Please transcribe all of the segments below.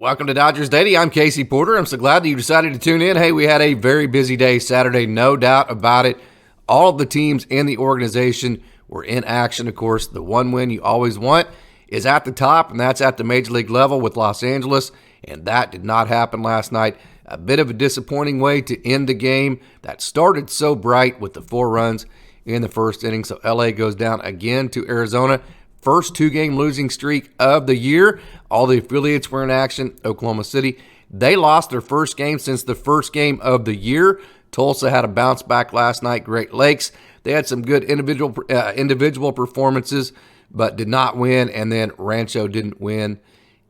Welcome to Dodgers Daily. I'm Casey Porter. I'm so glad that you decided to tune in. Hey, we had a very busy day Saturday, no doubt about it. All of the teams in the organization were in action. Of course, the one win you always want is at the top, and that's at the major league level with Los Angeles, and that did not happen last night. A bit of a disappointing way to end the game that started so bright with the 4 runs in the first inning. So LA goes down again to Arizona. First 2-game losing streak of the year. All the affiliates were in action. Oklahoma City, they lost their first game since the first game of the year. Tulsa had a bounce back last night. Great Lakes, they had some good individual performances, but did not win. And then Rancho didn't win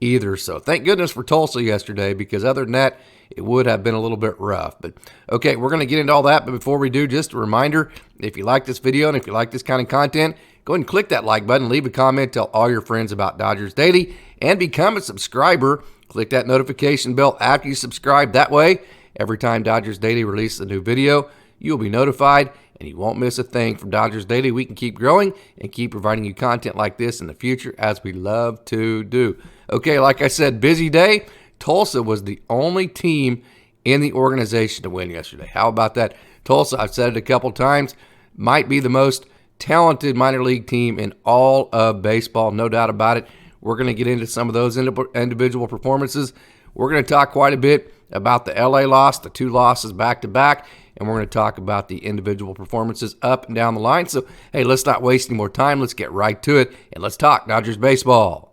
either. So thank goodness for Tulsa yesterday, because other than that, it would have been a little bit rough. But okay, we're going to get into all that. But before we do, just a reminder, if you like this video and if you like this kind of content, go ahead and click that like button, leave a comment, tell all your friends about Dodgers Daily, and become a subscriber. Click that notification bell after you subscribe. That way, every time Dodgers Daily releases a new video, you'll be notified and you won't miss a thing from Dodgers Daily. We can keep growing and keep providing you content like this in the future, as we love to do. Okay, like I said, busy day. Tulsa was the only team in the organization to win yesterday. How about that? Tulsa, I've said it a couple times, might be the most talented minor league team in all of baseball, no doubt about it. We're going to get into some of those individual performances. We're going to talk quite a bit about the LA loss, the 2 losses back-to-back, and we're going to talk about the individual performances up and down the line. So, hey, let's not waste any more time. Let's get right to it, and let's talk Dodgers baseball.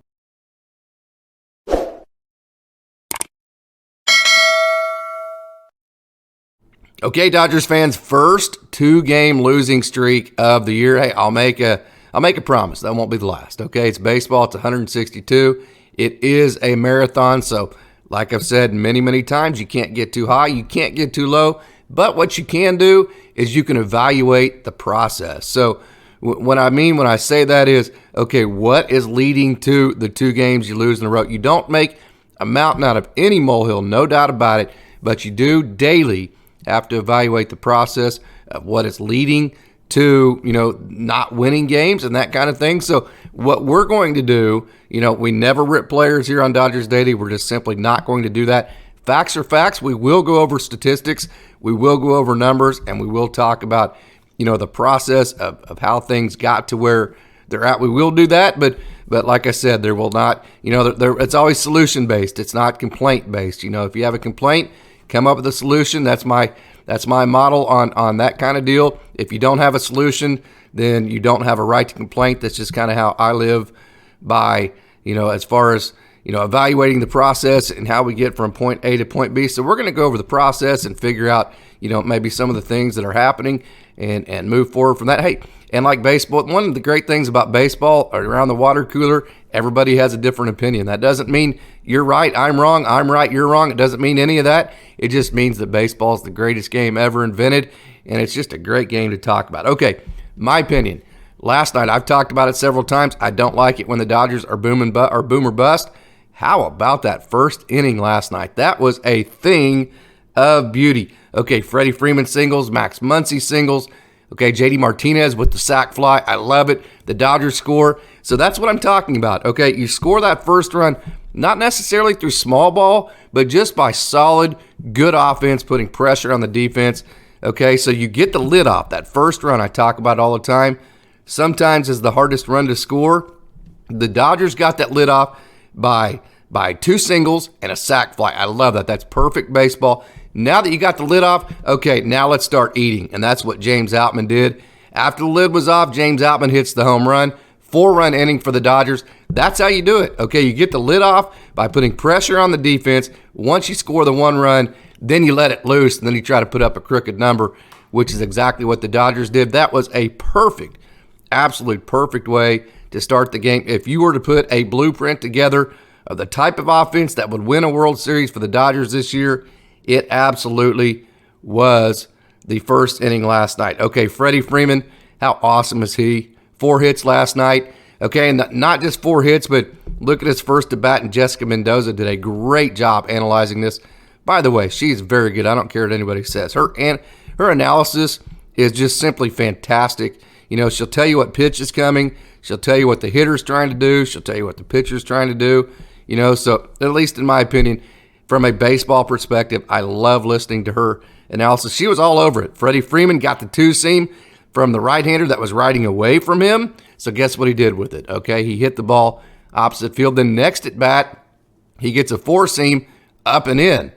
Okay, Dodgers fans, first 2-game losing streak of the year. Hey, I'll make a promise. That won't be the last. Okay, it's baseball. It's 162. It is a marathon. So, like I've said many, many times, you can't get too high. You can't get too low. But what you can do is you can evaluate the process. So, what I mean when I say that is, okay, what is leading to the 2 games you lose in a row? You don't make a mountain out of any molehill, no doubt about it. But you do daily have to evaluate the process of what is leading to, not winning games and that kind of thing. So what we're going to do, we never rip players here on Dodgers Daily. We're just simply not going to do that. Facts are facts. We will go over statistics. We will go over numbers, and we will talk about, the process of how things got to where they're at. We will do that, but like I said, there will not, it's always solution-based. It's not complaint-based. If you have a complaint, come up with a solution. That's my model on that kind of deal. If you don't have a solution, then you don't have a right to complaint. That's just kind of how I live by, as far as, evaluating the process and how we get from point A to point B. So we're going to go over the process and figure out, maybe some of the things that are happening and move forward from that. Hey, and like baseball, one of the great things about baseball, around the water cooler, everybody has a different opinion. That doesn't mean you're right, I'm wrong, I'm right, you're wrong. It doesn't mean any of that. It just means that baseball is the greatest game ever invented, and it's just a great game to talk about. Okay, my opinion. Last night, I've talked about it several times. I don't like it when the Dodgers are boom or bust. How about that first inning last night? That was a thing of beauty. Okay, Freddie Freeman singles, Max Muncy singles. Okay, JD Martinez with the sac fly. I love it. The Dodgers score. So that's what I'm talking about. Okay, you score that first run, not necessarily through small ball, but just by solid, good offense, putting pressure on the defense. Okay, so you get the lid off. That first run I talk about all the time sometimes is the hardest run to score. The Dodgers got that lid off by 2 singles and a sac fly. I love that. That's perfect baseball. Now that you got the lid off, okay, now let's start eating. And that's what James Outman did. After the lid was off, James Outman hits the home run. 4-run inning for the Dodgers. That's how you do it. Okay, you get the lid off by putting pressure on the defense. Once you score the 1 run, then you let it loose, and then you try to put up a crooked number, which is exactly what the Dodgers did. That was a perfect, absolute perfect way to start the game. If you were to put a blueprint together of the type of offense that would win a World Series for the Dodgers this year, it absolutely was the first inning last night. Okay, Freddie Freeman, how awesome is he? 4 hits last night. Okay, and not just 4 hits, but look at his first at bat, and Jessica Mendoza did a great job analyzing this. By the way, she's very good. I don't care what anybody says. Her analysis is just simply fantastic. She'll tell you what pitch is coming. She'll tell you what the hitter's trying to do. She'll tell you what the pitcher's trying to do. So at least in my opinion, from a baseball perspective, I love listening to her analysis. She was all over it. Freddie Freeman got the two-seam from the right-hander that was riding away from him. So guess what he did with it? Okay, he hit the ball opposite field. Then next at bat, he gets a four-seam up and in.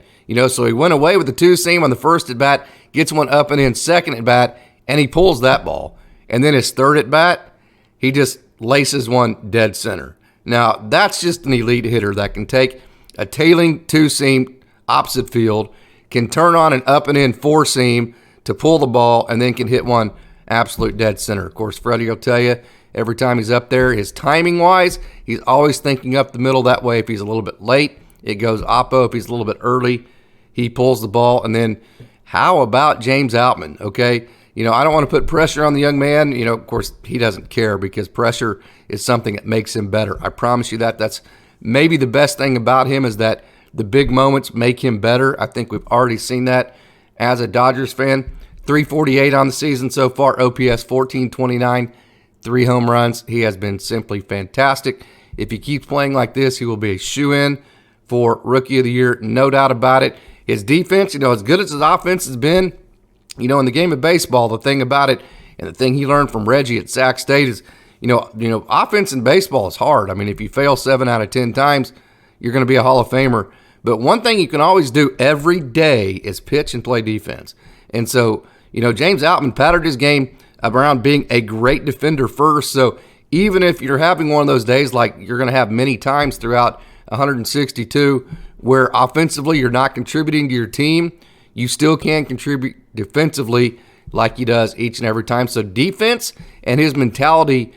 So he went away with the two-seam on the first at bat, gets one up and in second at bat, and he pulls that ball. And then his third at bat, he just laces one dead center. Now, that's just an elite hitter that can take a tailing two-seam opposite field, can turn on an up and in four-seam to pull the ball, and then can hit one absolute dead center. Of course, Freddie will tell you, every time he's up there, his timing-wise, he's always thinking up the middle. That way, if he's a little bit late, it goes oppo. If he's a little bit early, he pulls the ball. And then how about James Outman? Okay, I don't want to put pressure on the young man. Of course, he doesn't care because pressure is something that makes him better. I promise you that. That's maybe the best thing about him is that the big moments make him better. I think we've already seen that as a Dodgers fan. 348 on the season so far, OPS 1429, 3 home runs. He has been simply fantastic. If he keeps playing like this, he will be a shoo-in for Rookie of the Year, no doubt about it. His defense, as good as his offense has been, in the game of baseball, the thing about it, and the thing he learned from Reggie at Sac State is, offense in baseball is hard. I mean, if you fail 7 out of 10 times, you're going to be a Hall of Famer. But one thing you can always do every day is pitch and play defense. And so, James Outman patterned his game around being a great defender first. So even if you're having one of those days like you're going to have many times throughout 162 where offensively you're not contributing to your team, you still can contribute defensively like he does each and every time. So defense and his mentality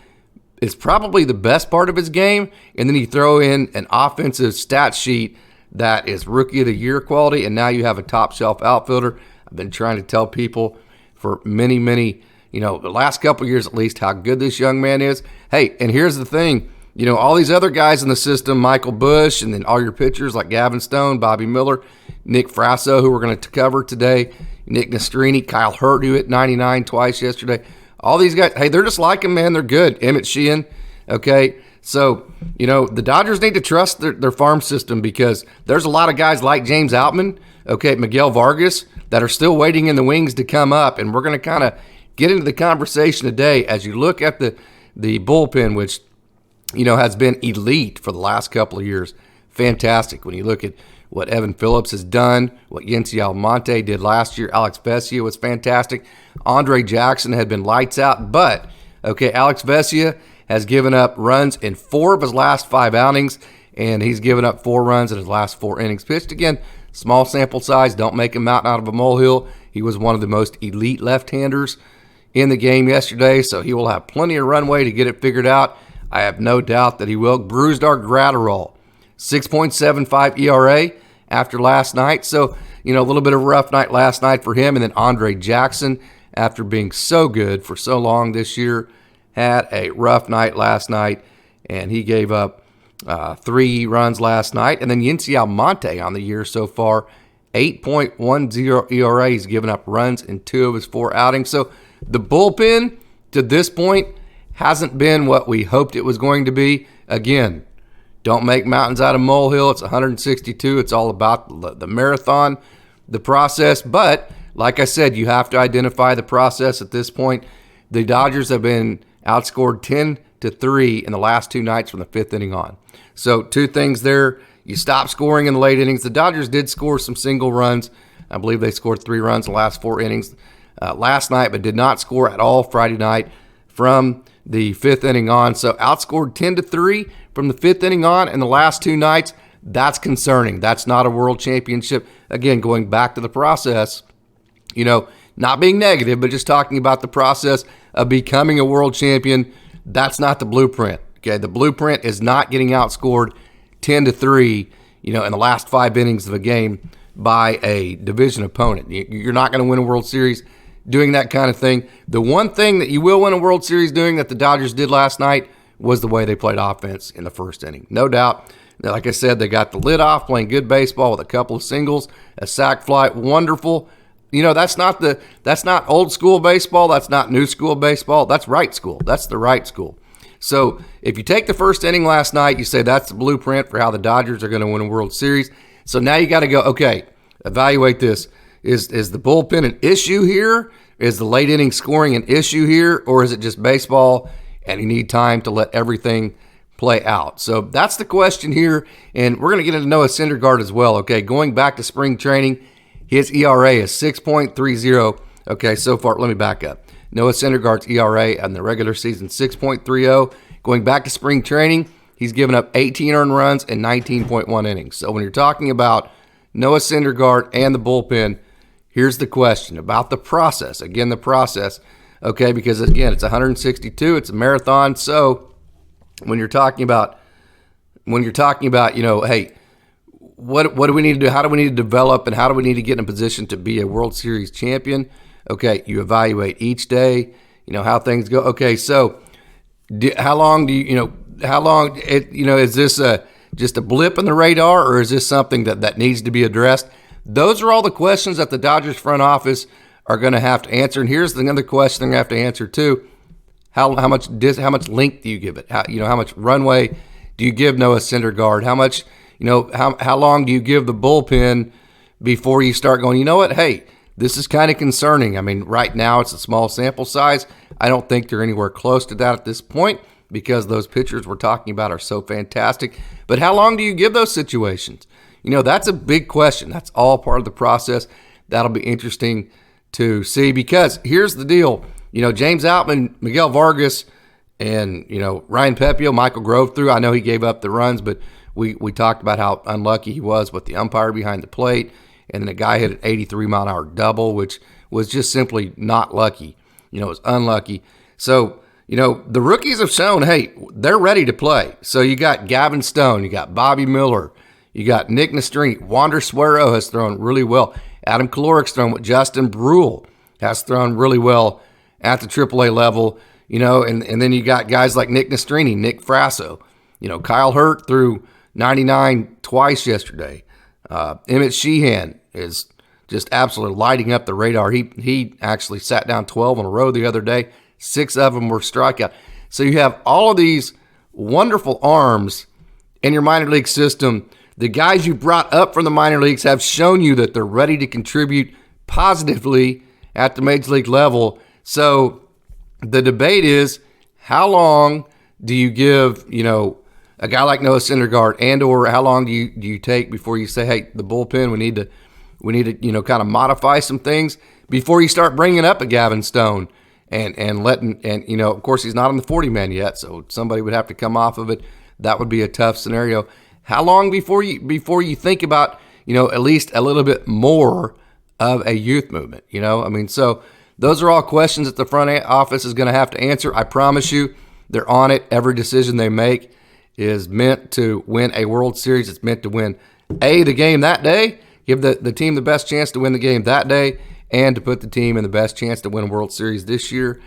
is probably the best part of his game. And then you throw in an offensive stat sheet that is Rookie of the Year quality, and now you have a top-shelf outfielder. I've been trying to tell people for many, the last couple of years at least, how good this young man is. Hey, and here's the thing. All these other guys in the system, Michael Bush, and then all your pitchers like Gavin Stone, Bobby Miller, Nick Frasso, who we're going to cover today, Nick Nastrini, Kylehurt, who hit 99 twice yesterday. All these guys, hey, they're just like him, man. They're good. Emmett Sheehan, okay? So, the Dodgers need to trust their farm system because there's a lot of guys like James Outman, okay, Miguel Vargas, that are still waiting in the wings to come up. And we're going to kind of get into the conversation today as you look at the bullpen, which, has been elite for the last couple of years. Fantastic. When you look at what Evan Phillips has done, what Yency Almonte did last year, Alex Vesia was fantastic. Andre Jackson had been lights out, but, okay, Alex Vesia has given up runs in 4 of his last 5 outings, and he's given up 4 runs in his last 4 innings pitched. Again, small sample size, don't make a mountain out of a molehill. He was one of the most elite left-handers in the game yesterday, so he will have plenty of runway to get it figured out. I have no doubt that he will. Bruised our Gratterall, 6.75 ERA after last night. So, a little bit of a rough night last night for him. And then Andre Jackson, after being so good for so long this year, had a rough night last night, and he gave up 3 runs last night. And then Yency Almonte on the year so far, 8.10 ERA. He's given up runs in 2 of his 4 outings. So the bullpen to this point hasn't been what we hoped it was going to be. Again, don't make mountains out of molehill. It's 162. It's all about the marathon, the process. But like I said, you have to identify the process at this point. The Dodgers have been outscored 10-3 in the last 2 nights from the 5th inning on. So 2 things there. You stop scoring in the late innings. The Dodgers did score some single runs. I believe they scored 3 runs in the last 4 innings last night, but did not score at all Friday night from the 5th inning on. So outscored 10-3 from the 5th inning on in the last 2 nights. That's concerning. That's not a world championship. Again, going back to the process, not being negative, but just talking about the process of becoming a world champion. That's not the blueprint. Okay, the blueprint is not getting outscored 10-3, in the last 5 innings of a game by a division opponent. You're not going to win a World Series doing that kind of thing. The one thing that you will win a World Series doing that the Dodgers did last night was the way they played offense in the 1st inning. No doubt. Like I said, they got the lid off, playing good baseball with a couple of singles, a sac fly, wonderful. That's not old school baseball. That's not new school baseball. That's right school. That's the right school. So if you take the first inning last night, you say that's the blueprint for how the Dodgers are going to win a World Series. So now you got to go, okay, evaluate this. Is the bullpen an issue here? Is the late inning scoring an issue here? Or is it just baseball and you need time to let everything play out? So that's the question here. And we're going to get into Noah Syndergaard as well. Okay, going back to spring training, his ERA is 6.30. Okay, so far, let me back up. Noah Syndergaard's ERA in the regular season, 6.30. Going back to spring training, he's given up 18 earned runs and 19.1 innings. So when you're talking about Noah Syndergaard and the bullpen, here's the question about the process. Again, the process, okay, because again, it's 162, it's a marathon. So when you're talking about, hey, what do we need to do? How do we need to develop, and how do we need to get in a position to be a World Series champion? Okay, you evaluate each day, how things go. Okay, so how long is this just a blip in the radar, or is this something that needs to be addressed? Those are all the questions that the Dodgers front office are going to have to answer. And here's another question they're going to have to answer too. How much length do you give it? How much runway do you give Noah Syndergaard? How much, how long do you give the bullpen before you start going, you know what? Hey, this is kind of concerning. I mean, right now it's a small sample size. I don't think they're anywhere close to that at this point because those pitchers we're talking about are so fantastic. But how long do you give those situations? That's a big question. That's all part of the process. That'll be interesting to see because here's the deal. James Outman, Miguel Vargas, and, Ryan Pepio, Michael Grove threw. I know he gave up the runs, but we talked about how unlucky he was with the umpire behind the plate. And then a guy hit an 83-mile-an-hour double, which was just simply not lucky. It was unlucky. So, the rookies have shown, hey, they're ready to play. So you got Gavin Stone, you got Bobby Miller, you got Nick Nastrini. Wandersuero has thrown really well. Adamkolarek's thrown with Justin Brule has thrown really well at the AAA level, and then you got guys like Nick Nastrini, Nick Frasso. Kylehurt threw 99 twice yesterday. Emmett Sheehan is just absolutely lighting up the radar. He actually sat down 12 in a row the other day. 6 of them were strikeout. So you have all of these wonderful arms in your minor league system. The guys you brought up from the minor leagues have shown you that they're ready to contribute positively at the major league level. So the debate is, how long do you give, a guy like Noah Syndergaard, and or how long do you take before you say, hey, the bullpen, we need to kind of modify some things before you start bringing up a Gavin Stone and letting, and of course he's not on the 40-man yet, so somebody would have to come off of it. That would be a tough scenario. How long before you think about, at least a little bit more of a youth movement, so those are all questions that the front office is going to have to answer. I promise you, they're on it. Every decision they make is meant to win a World Series. It's meant to win, the game that day, give the team the best chance to win the game that day, and to put the team in the best chance to win a World Series this year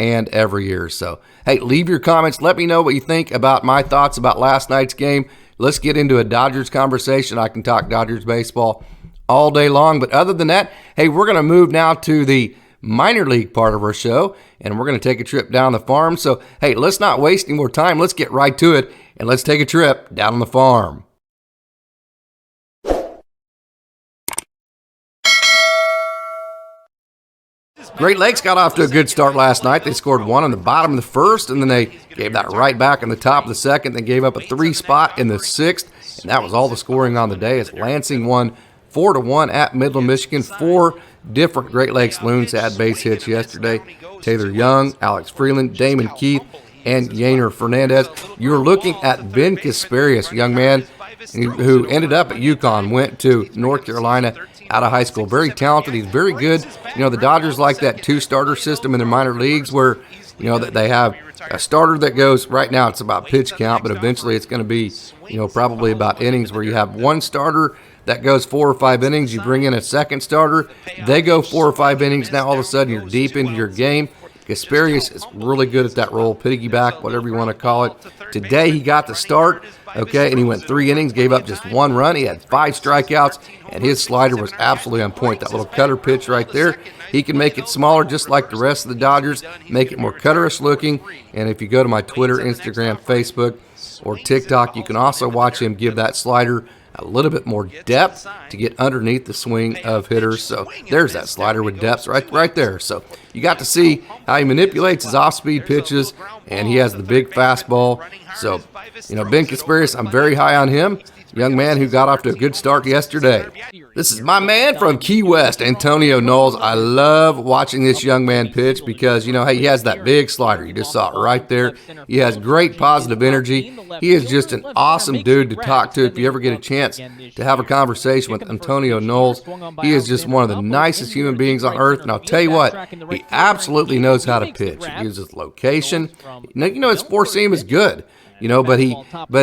and every year. So, hey, leave your comments. Let me know what you think about my thoughts about last night's game. Let's get into a Dodgers conversation. I can talk Dodgers baseball all day long. But other than that, hey, we're going to move now to the minor league part of our show, and we're going to take a trip down the farm. So, hey, let's not waste any more time. Let's get right to it, and let's take a trip down on the farm. Great Lakes got off to a good start last night. They scored 1 in the bottom of the first, and then they gave that right back in the top of the second. They gave up a 3 spot in the sixth, and that was all the scoring on the day as Lansing won 4-1 at Midland, Michigan. 4 different Great Lakes Loons had base hits yesterday. Taylor Young, Alex Freeland, Damon Keith, and Yainer Fernandez. You're looking at Ben Casparius, a young man who ended up at UConn, went to North Carolina out of high school. Very talented. He's very good. The Dodgers like that 2-starter system in their minor leagues where, that they have a starter that goes, right now it's about pitch count, but eventually it's going to be, probably about innings where you have 1 starter that goes 4 or 5 innings. You bring in a second starter. They go 4 or 5 innings. Now all of a sudden you're deep into your game. Casparius is really good at that role, piggyback, whatever you want to call it. Today he got the start. Okay, and he went 3 innings, gave up just 1 run. He had 5 strikeouts, and his slider was absolutely on point. That little cutter pitch right there, he can make it smaller just like the rest of the Dodgers, make it more cutterish looking. And if you go to my Twitter, Instagram, Facebook, or TikTok, you can also watch him give that slider a little bit more depth to get underneath the swing of hitters. So there's that slider with depth right there. So you got to see how he manipulates his off-speed pitches, and he has the big fastball. So, Ben Casparius, I'm very high on him. Young man who got off to a good start yesterday. This is my man from Key West, Antonio Knowles. I love watching this young man pitch because, he has that big slider. You just saw it right there. He has great positive energy. He is just an awesome dude to talk to if you ever get a chance to have a conversation with Antonio Knowles. He is just one of the nicest human beings on earth, and I'll tell you what, he absolutely knows how to pitch. He uses location. His four-seam is good. But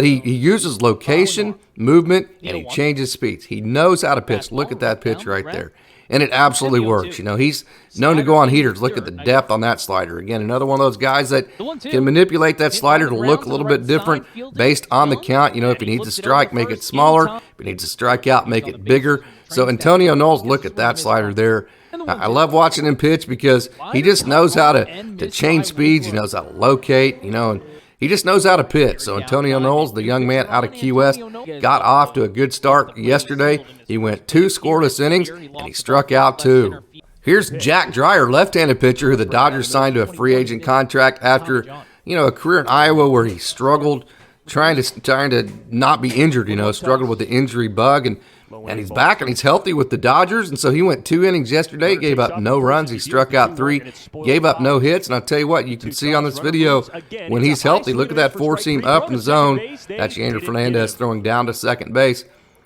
he uses location, movement, and he changes speeds. He knows how to pitch. Look at that pitch right there. And it absolutely works. He's known to go on heaters. Look at the depth on that slider. Again, another one of those guys that can manipulate that slider to look a little bit different based on the count. If he needs a strike, make it smaller. If he needs a strikeout, make it bigger. So Antonio Knowles, look at that slider there. I love watching him pitch because he just knows how to change speeds. He knows how to locate, and he just knows how to pitch. So Antonio Knowles, the young man out of Key West, got off to a good start yesterday. He went 2 scoreless innings, and he struck out 2. Here's Jackdreyer, left-handed pitcher who the Dodgers signed to a free agent contract after, a career in Iowa where he struggled trying to not be injured, struggled with the injury bug. And he's back and he's healthy with the Dodgers. And so he went 2 innings yesterday, gave up no runs. He struck out 3, gave up no hits. And I'll tell you what, you can see on this video when he's healthy, look at that 4-seam up in the zone. That's Yander Fernandez throwing down to second base.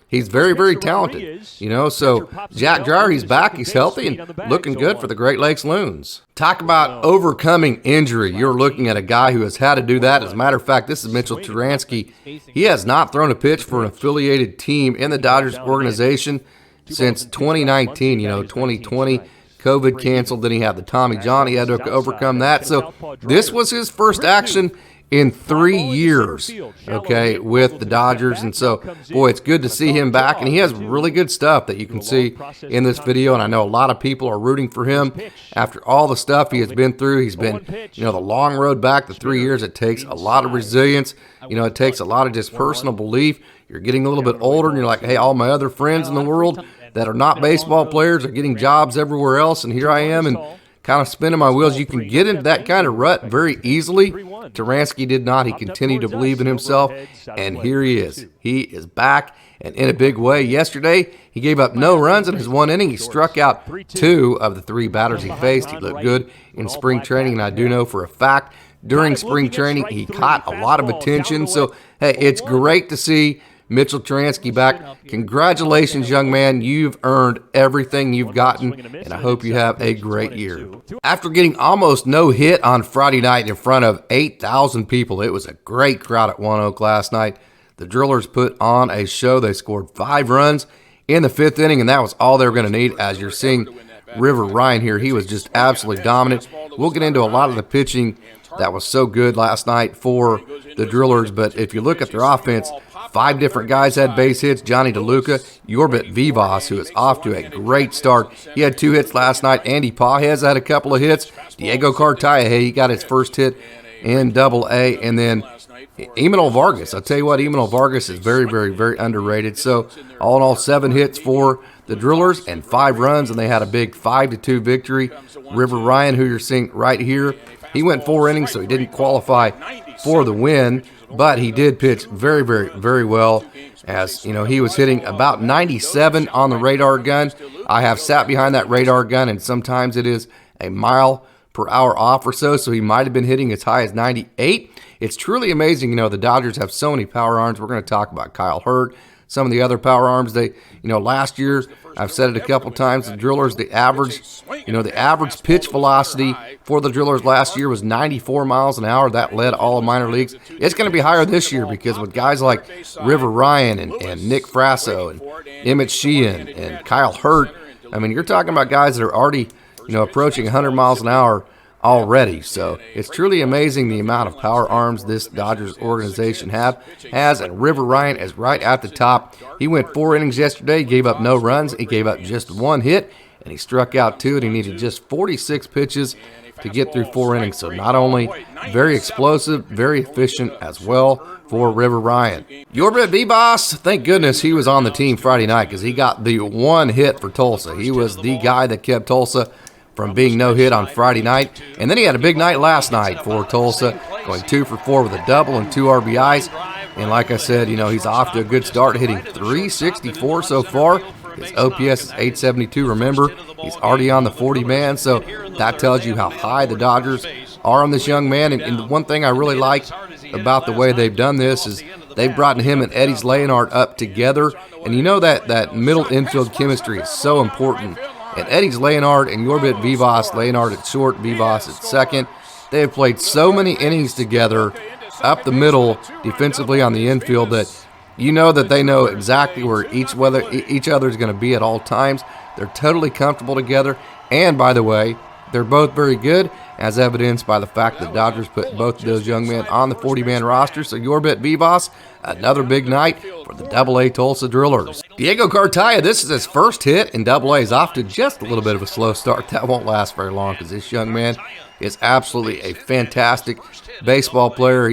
He's very, very talented, so Jackdreyer, he's back, he's healthy, and looking good for the Great Lakes Loons. Talk about overcoming injury. You're looking at a guy who has had to do that. As a matter of fact, this is Mitchelltyranski. He has not thrown a pitch for an affiliated team in the Dodgers organization since 2019, 2020. COVID canceled, then he had the Tommy John. He had to overcome that. So this was his first action in 3 years, with the Dodgers. And so, boy, it's good to see him back. And he has really good stuff that you can see in this video. And I know a lot of people are rooting for him after all the stuff he has been through. He's been, the long road back to 3 years. It takes a lot of resilience. It takes a lot of just personal belief. You're getting a little bit older, and you're like, hey, all my other friends in the world that are not baseball players are getting jobs everywhere else. And here I am, and kind of spinning my wheels. You can get into that kind of rut very easily. Tyranski did not. He continued to believe in himself, and here he is. He is back, and in a big way. Yesterday, he gave up no runs in his 1 inning. He struck out 2 of the 3 batters he faced. He looked good in spring training, and I do know for a fact during spring training he caught a lot of attention. So, hey, it's great to see Mitchelltyranski back. Congratulations, young man. You've earned everything you've gotten, and I hope you have a great year. After getting almost no hit on Friday night in front of 8,000 people, it was a great crowd at One Oak last night. The Drillers put on a show. They scored 5 runs in the 5th inning, and that was all they were going to need. As you're seeing riverryan here, he was just absolutely dominant. We'll get into a lot of the pitching that was so good last night for the Drillers, but if you look at their offense, 5 different guys had base hits. Johnny DeLuca, jorbitvivas, who is off to a great start. He had 2 hits last night. Andypages had a couple of hits. Diegocartaya, hey, he got his first hit in AA. And then Emanol Vargas. I'll tell you what, Emanol Vargas is very, very, very underrated. So all in all, 7 hits for the Drillers and 5 runs, and they had a big 5-2 victory. Riverryan, who you're seeing right here, he went 4 innings, so he didn't qualify for the win, but he did pitch very, very, very well. As he was hitting about 97 on the radar gun. I have sat behind that radar gun, and sometimes it is a mile per hour off or so, so he might have been hitting as high as 98. It's truly amazing. The Dodgers have so many power arms. We're going to talk about Kylehurt, some of the other power arms. They, last year, I've said it a couple times, the Drillers, the average pitch velocity for the Drillers last year was 94 miles an hour. That led all of minor leagues. It's going to be higher this year because with guys like Riverryan and Nick Frasso and Emmett Sheehan and Kylehurt, I mean, you're talking about guys that are already, approaching 100 miles an hour already. So it's truly amazing the amount of power arms this Dodgers organization has, and Riverryan is right at the top. He went 4 innings yesterday, gave up no runs, he gave up just 1 hit, and he struck out 2, and he needed just 46 pitches to get through 4 innings. So not only very explosive, very efficient as well for Riverryan. Jorbitvivas, thank goodness he was on the team Friday night because he got the 1 hit for Tulsa. He was the guy that kept Tulsa from being no hit on Friday night. And then he had a big night last night for Tulsa, going 2 for 4 with a double and 2 RBIs. And like I said, he's off to a good start, hitting .364 so far. His OPS is .872. Remember, he's already on the 40-man, so that tells you how high the Dodgers are on this young man. And the one thing I really like about the way they've done this is they've brought him and Eddie's Leonard up together. And that middle infield chemistry is so important. And Eddie's Leonard and Jorbitvivas, Leonard at short, Vivas at second. They have played so many innings together up the middle defensively on the infield that that they know exactly where each other is going to be at all times. They're totally comfortable together. And by the way, they're both very good, as evidenced by the fact that Dodgers put both of those young men on the 40-man roster. So Jorbitvivas, another big night for the AA Tulsa Drillers. Diegocartaya, this is his first hit in AA. He's off to just a little bit of a slow start. That won't last very long because this young man is absolutely a fantastic baseball player.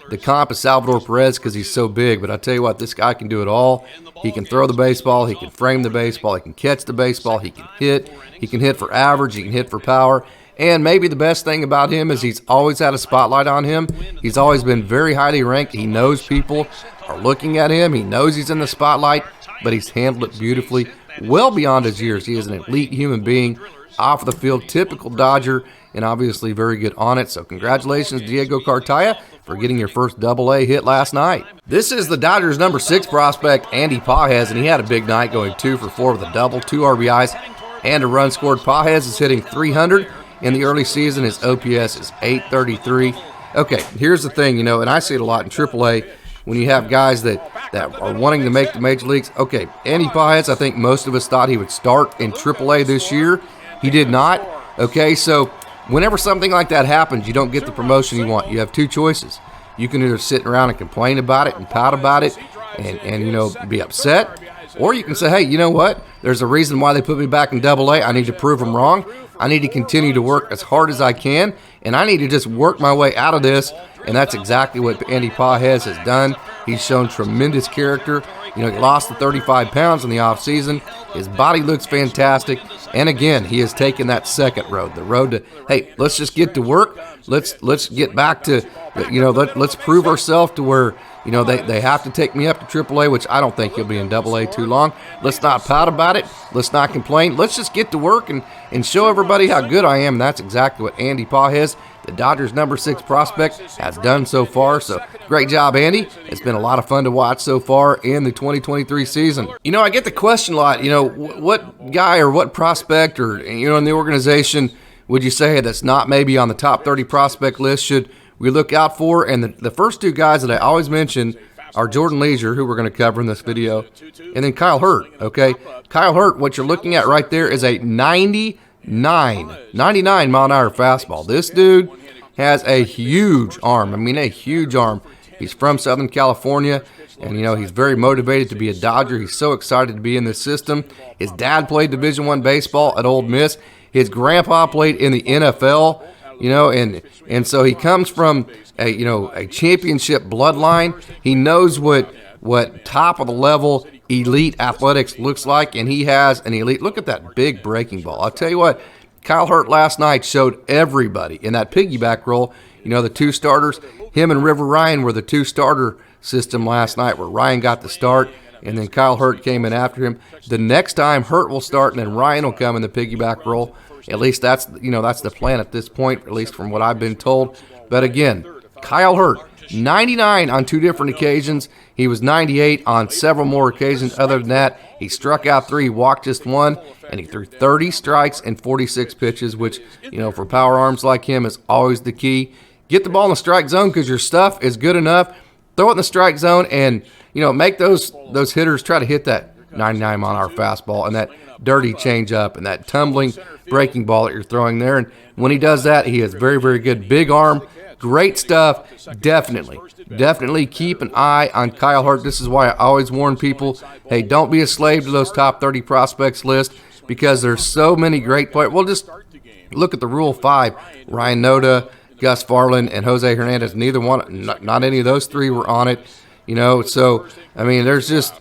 The comp is Salvador Perez because he's so big, but I tell you what, this guy can do it all. He can throw the baseball, he can frame the baseball, he can catch the baseball, he can hit for average, he can hit for power. And maybe the best thing about him is he's always had a spotlight on him. He's always been very highly ranked. He knows people are looking at him. He knows he's in the spotlight, but he's handled it beautifully, well beyond his years. He is an elite human being, off the field, typical Dodger, and obviously very good on it. So congratulations, Diegocartaya, for getting your first AA hit last night. This is the Dodgers' number 6 prospect, Andypages, and he had a big night, going 2 for 4 with a double, 2 RBIs, and a run scored. Pages is hitting .300 in the early season. His OPS is .833. Okay, here's the thing, and I see it a lot in AAA when you have guys that are wanting to make the major leagues. Okay, Andypages, I think most of us thought he would start in AAA this year. He did not. Okay, so whenever something like that happens, you don't get the promotion you want. You have 2 choices. You can either sit around and complain about it and pout about it and be upset, or you can say, hey, you know what? There's a reason why they put me back in AA. I need to prove them wrong. I need to continue to work as hard as I can, and I need to just work my way out of this, and that's exactly what Andypages has done. He's shown tremendous character. He lost the 35 pounds in the offseason. His body looks fantastic. And again, he has taken that second road, the road to, hey, let's just get to work. Let's get back to, let's prove ourselves to where, they have to take me up to AAA, which I don't think he'll be in AA too long. Let's not pout about it. Let's not complain. Let's just get to work and show everybody how good I am. And that's exactly what Andypages, the Dodgers' number 6 prospect, has done so far. So great job, Andy. It's been a lot of fun to watch so far in the 2023 season. I get the question a lot, what guy or what prospect or, in the organization would you say that's not maybe on the top 30 prospect list should we look out for? And the first 2 guys that I always mention are Jordan Leasure, who we're going to cover in this video, and then Kylehurt, okay? Kylehurt, what you're looking at right there is a 99 mile-an-hour fastball. This dude has a huge arm. A huge arm. He's from Southern California, and, he's very motivated to be a Dodger. He's so excited to be in this system. His dad played Division I baseball at Ole Miss. His grandpa played in the NFL, and so he comes from a championship bloodline. He knows what top of the level elite athletics looks like, and he has an elite. Look at that big breaking ball. I'll tell you what, Kylehurt last night showed everybody in that piggyback role. The 2 starters, him and Riverryan were the 2 starter system last night, where Ryan got the start, and then Kylehurt came in after him. The next time, Hurt will start, and then Ryan will come in the piggyback role. At least that's the plan at this point, at least from what I've been told. But again, Kylehurt, 99 on 2 different occasions. He was 98 on several more occasions. Other than that, he struck out 3, walked just 1, and he threw 30 strikes and 46 pitches, which, for power arms like him is always the key. Get the ball in the strike zone because your stuff is good enough. Throw it in the strike zone and, make those hitters try to hit that 99 mile an hour fastball and that dirty changeup and that tumbling breaking ball that you're throwing there. And when he does that, he has very, very good big arm. Great stuff. Definitely keep an eye on Kylehurt. This is why I always warn people, hey, don't be a slave to those top 30 prospects list because there's so many great players. Well, just look at the Rule 5. Ryan Noda, Gus Farland, and Jose Hernandez. Neither one, not any of those three were on it. So, I mean, there's just,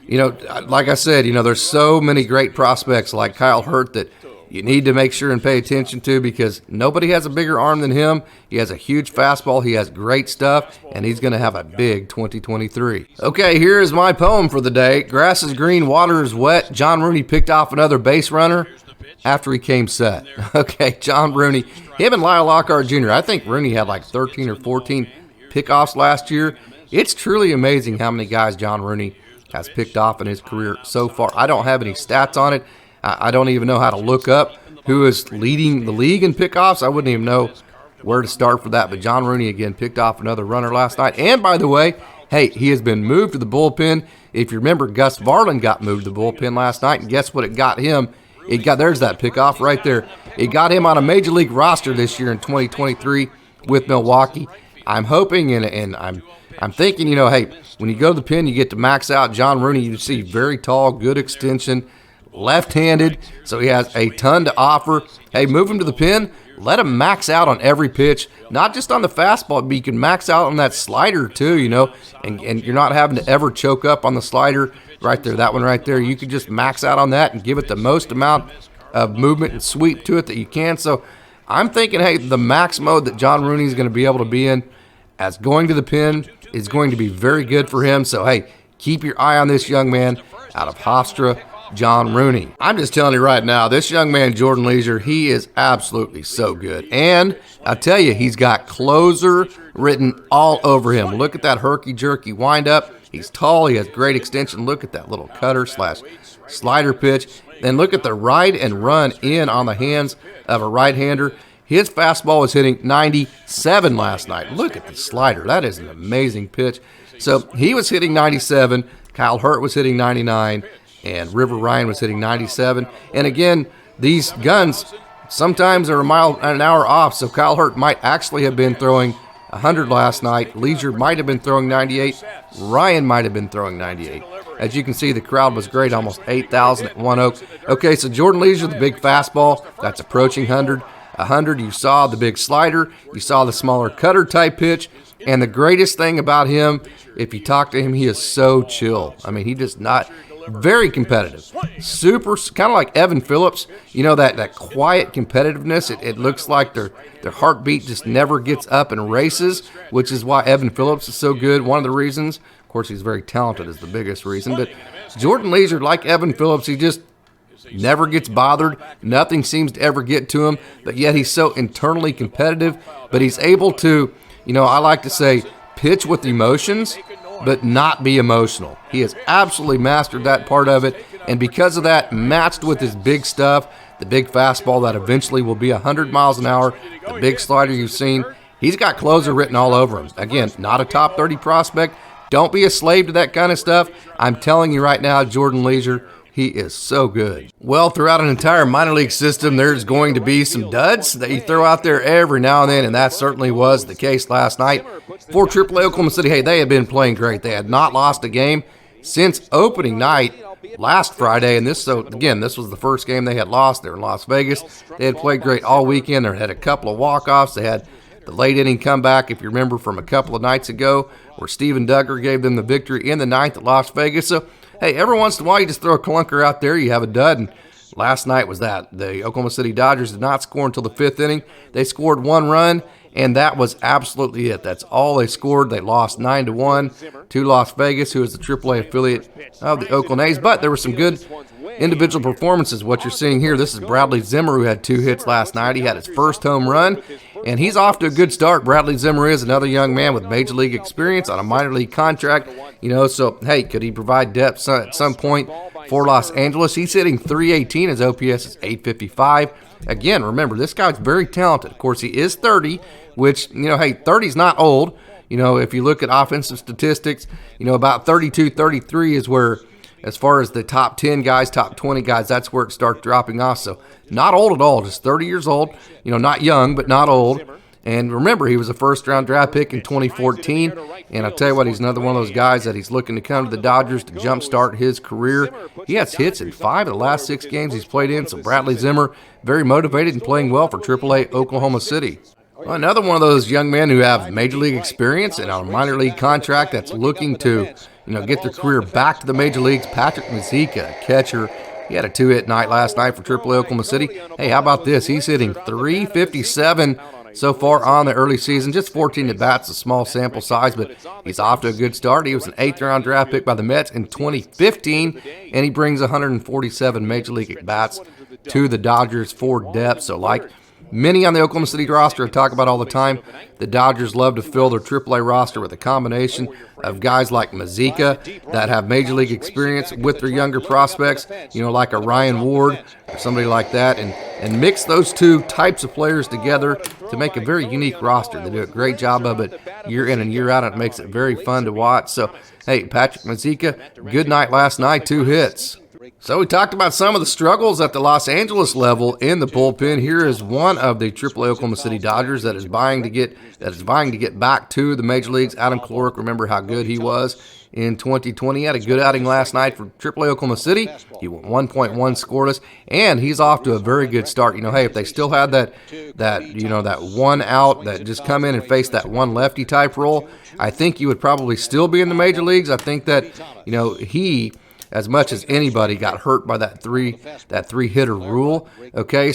like I said, there's so many great prospects like Kylehurt that you need to make sure and pay attention to because nobody has a bigger arm than him. He has a huge fastball. He has great stuff, and he's going to have a big 2023. Okay, here is my poem for the day. Grass is green, water is wet. Johnrooney picked off another base runner after he came set. Okay, Johnrooney. Him and Lyle Lockhart Jr. I think Rooney had like 13 or 14 pickoffs last year. It's truly amazing how many guys Johnrooney has picked off in his career so far. I don't have any stats on it. I don't even know how to look up who is leading the league in pickoffs. I wouldn't even know where to start for that. But Johnrooney, again, picked off another runner last night. And, by the way, hey, he has been moved to the bullpen. If you remember, Gus Farland got moved to the bullpen last night. And guess what it got him? There's that pickoff right there. It got him on a major league roster this year in 2023 with Milwaukee. I'm hoping and I'm thinking, hey, when you go to the pen, you get to max out Johnrooney. You see very tall, good extension, left-handed, so he has a ton to offer. Hey, move him to the pen. Let him max out on every pitch, not just on the fastball, but you can max out on that slider too, and you're not having to ever choke up on the slider right there, that one right there. You could just max out on that and give it the most amount of movement and sweep to it that you can. So I'm thinking, hey, the max mode that Johnrooney is going to be able to be in as going to the pen is going to be very good for him. So, hey, keep your eye on this young man out of Hofstra, Johnrooney. I'm just telling you right now, this young man, Jordan Leasure, he is absolutely so good. And I tell you, he's got closer written all over him. Look at that herky-jerky windup. He's tall. He has great extension. Look at that little cutter / slider pitch. Then look at the ride and run in on the hands of a right-hander. His fastball was hitting 97 last night. Look at the slider. That is an amazing pitch. So he was hitting 97. Kylehurt was hitting 99. And riverryan was hitting 97. And again, these guns sometimes are a mile an hour off. So Kylehurt might actually have been throwing 100 last night. Leasure might have been throwing 98. Ryan might have been throwing 98. As you can see, the crowd was great, almost 8,000 at One Oak. Okay, so Jordan Leasure, the big fastball, that's approaching 100. 100, you saw the big slider. You saw the smaller cutter type pitch. And the greatest thing about him, if you talk to him, he is so chill. I mean, he does not... Very competitive, super, kind of like Evan Phillips. That quiet competitiveness. It looks like their heartbeat just never gets up and races, which is why Evan Phillips is so good. One of the reasons, of course, he's very talented is the biggest reason. But Jordan Leasure, like Evan Phillips, he just never gets bothered. Nothing seems to ever get to him. But yet he's so internally competitive. But he's able to, I like to say, pitch with emotions, but not be emotional. He has absolutely mastered that part of it, and because of that, matched with his big stuff, the big fastball that eventually will be 100 miles an hour, the big slider you've seen, he's got closer written all over him. Again, not a top 30 prospect. Don't be a slave to that kind of stuff. I'm telling you right now, Jordan Leasure, he is so good. Well, throughout an entire minor league system, there's going to be some duds that you throw out there every now and then, and that certainly was the case last night. For AAA Oklahoma City, hey, they had been playing great. They had not lost a game since opening night last Friday, and this was the first game they had lost. They were in Las Vegas. They had played great all weekend. They had a couple of walk-offs. They had the late inning comeback, if you remember, from a couple of nights ago, where Steven Duggar gave them the victory in the ninth at Las Vegas. So, hey, every once in a while you just throw a clunker out there, you have a dud, and last night was that. The Oklahoma City Dodgers did not score until the fifth inning. They scored one run, and that was absolutely it. That's all they scored. They lost 9-1 to Las Vegas, who is the AAA affiliate of the Oakland A's. But there were some good individual performances. What you're seeing here, this is Bradleyzimmer, who had 2 hits last night. He had his first home run, and he's off to a good start. Bradleyzimmer is another young man with major league experience on a minor league contract. So, hey, could he provide depth at some point for Los Angeles? He's hitting .318. His OPS is .855. Again, remember, this guy's very talented. Of course, he is 30, which, hey, 30's not old. If you look at offensive statistics, about 32, 33 is where, as far as the top 10 guys, top 20 guys, that's where it starts dropping off. So not old at all, just 30 years old. Not young, but not old. And remember, he was a first-round draft pick in 2014. And I'll tell you what, he's another one of those guys that he's looking to come to the Dodgers to jumpstart his career. He has hits in 5 of the last 6 games he's played in. So Bradley Zimmer, very motivated and playing well for AAA Oklahoma City. Well, another one of those young men who have major league experience and on a minor league contract that's looking to, get their career back to the major leagues, Patrickmazeika, catcher. He had a 2-hit night last night for AAA Oklahoma City. Hey, how about this? He's hitting .357 so far on the early season. Just 14 at-bats, a small sample size, but he's off to a good start. He was an 8th-round draft pick by the Mets in 2015, and he brings 147 major league at-bats to the Dodgers for depth. So like many on the Oklahoma City roster I talk about all the time, the Dodgers love to fill their AAA roster with a combination of guys like Mazeika that have major league experience with their younger prospects, like a Ryan Ward or somebody like that, and mix those two types of players together to make a very unique roster. They do a great job of it year in and year out, and it makes it very fun to watch. So, hey, Patrickmazeika, good night last night, 2 hits. So we talked about some of the struggles at the Los Angeles level in the bullpen. Here is one of the AAA Oklahoma City Dodgers that is vying to get back to the major leagues. Adamkolarek, remember how good he was in 2020. He had a good outing last night for AAA Oklahoma City. He went 1.1 scoreless, and he's off to a very good start. Hey, if they still had that one out that just come in and face that one lefty type role, I think he would probably still be in the major leagues. I think that he, as much as anybody, got hurt by that three hitter rule. Okay,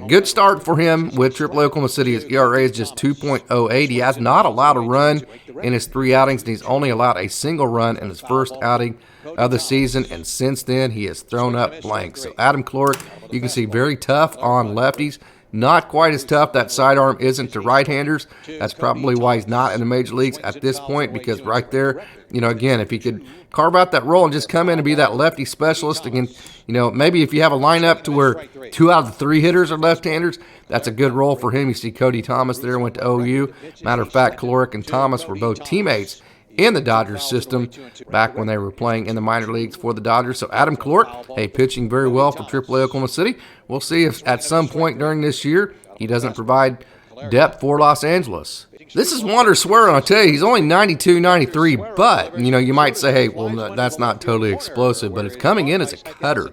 good start for him with AAA Oklahoma City. His ERA is just 2.08. He has not allowed a run in his 3 outings, and he's only allowed a single run in his first outing of the season, and since then he has thrown up blanks. So Adamkolarek, you can see, very tough on lefties. Not quite as tough. That sidearm isn't to right-handers. That's probably why he's not in the major leagues at this point, because right there, again, if he could carve out that role and just come in and be that lefty specialist again, maybe if you have a lineup to where 2 out of the 3 hitters are left-handers, that's a good role for him. You see Cody Thomas there, went to OU. Matter of fact, Kolarek and Thomas were both teammates in the Dodgers system back when they were playing in the minor leagues for the Dodgers. So Adamkolarek, pitching very well for AAA Oklahoma City. We'll see if at some point during this year he doesn't provide depth for Los Angeles. This is wandersuero, and I'll tell you, he's only 92, 93, but, you might say, hey, well, no, that's not totally explosive, but it's coming in as a cutter.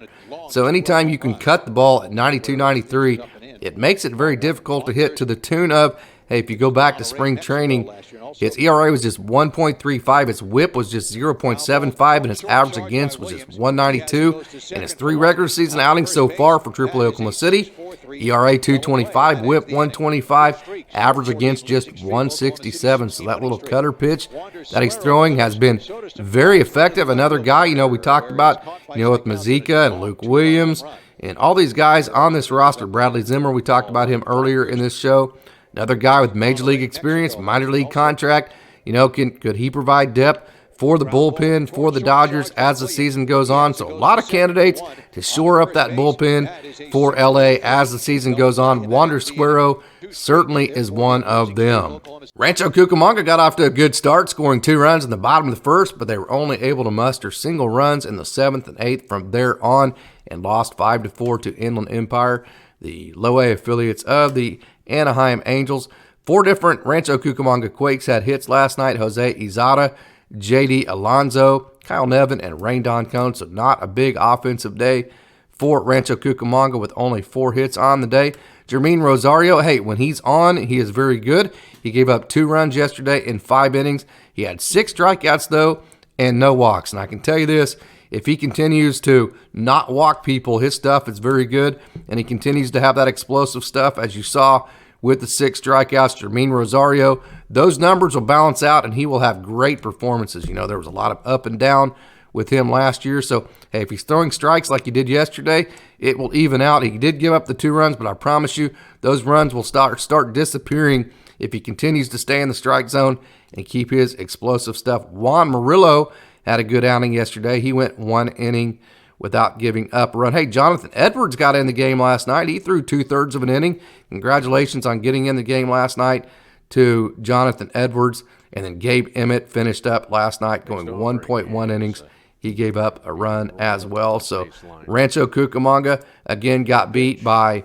So anytime you can cut the ball at 92, 93, it makes it very difficult to hit, to the tune of, hey, if you go back to spring training, his ERA was just 1.35, his whip was just 0.75, and his average against was just 192. In his 3 regular season outings so far for AAA Oklahoma City, ERA 225, whip 125, average against just 167. So that little cutter pitch that he's throwing has been very effective. Another guy, we talked about, with Mazeika and Luke Williams and all these guys on this roster. Bradley Zimmer, we talked about him earlier in this show. Another guy with major league experience, minor league contract. Could he provide depth for the bullpen, for the Dodgers as the season goes on? So a lot of candidates to shore up that bullpen for LA as the season goes on. Wandersuero certainly is one of them. Rancho Cucamonga got off to a good start, scoring 2 runs in the bottom of the first, but they were only able to muster single runs in the 7th and 8th from there on, and lost 5-4 to Inland Empire, the low-A affiliates of the Anaheim Angels. 4 different Rancho Cucamonga Quakes had hits last night. Jose Izada, J.D. Alonso, Kyle Nevin, and Raindon Cone. So not a big offensive day for Rancho Cucamonga with only 4 hits on the day. Jermaine Rosario, hey, when he's on, he is very good. He gave up 2 runs yesterday in 5 innings. He had 6 strikeouts, though, and no walks. And I can tell you this, if he continues to not walk people, his stuff is very good, and he continues to have that explosive stuff, as you saw with the 6 strikeouts. Jermaine Rosario, those numbers will balance out, and he will have great performances. There was a lot of up and down with him last year, so hey, if he's throwing strikes like he did yesterday, it will even out. He did give up the 2 runs, but I promise you, those runs will start disappearing if he continues to stay in the strike zone and keep his explosive stuff. Juan Murillo had a good outing yesterday. He went 1 inning without giving up a run. Hey, Jonathan Edwards got in the game last night. He threw 2/3 of an inning. Congratulations on getting in the game last night to Jonathan Edwards. And then Gabe Emmett finished up last night going 1.1 innings. He he gave up a run as well. So Rancho Cucamonga again got beat by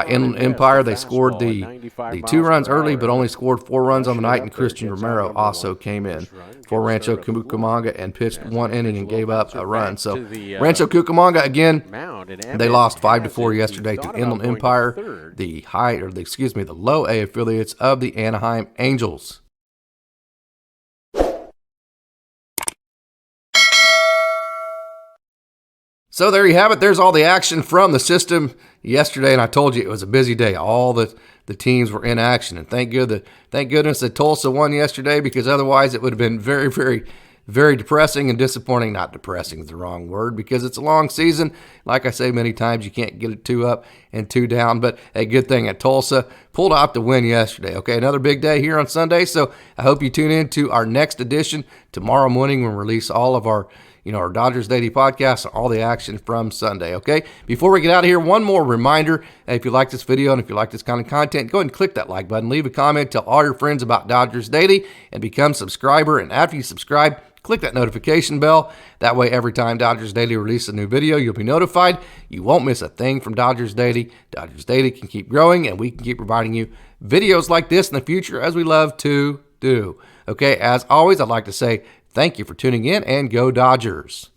Inland Empire. They scored the 2 runs early, but only scored 4 runs on the night, and Christian Romero also came in for Rancho Cucamonga and pitched 1 inning and gave up a run. So Rancho Cucamonga again, they lost 5-4 yesterday to Inland Empire, the low A affiliates of the Anaheim Angels. So there you have it. There's all the action from the system yesterday, and I told you it was a busy day. All the teams were in action, and thank goodness that Tulsa won yesterday, because otherwise it would have been very, very, very depressing and disappointing. Not depressing is the wrong word, because it's a long season. Like I say many times, you can't get it 2 up and 2 down, but a good thing at Tulsa pulled out the win yesterday. Okay, another big day here on Sunday, so I hope you tune in to our next edition tomorrow morning when we release all of our our Dodgers Daily podcast and all the action from Sunday, okay? Before we get out of here, one more reminder. If you like this video and if you like this kind of content, go ahead and click that like button, leave a comment, tell all your friends about Dodgers Daily, and become a subscriber. And after you subscribe, click that notification bell. That way, every time Dodgers Daily releases a new video, you'll be notified. You won't miss a thing from Dodgers Daily. Dodgers Daily can keep growing, and we can keep providing you videos like this in the future, as we love to do. Okay, as always, I'd like to say thank you for tuning in, and go Dodgers.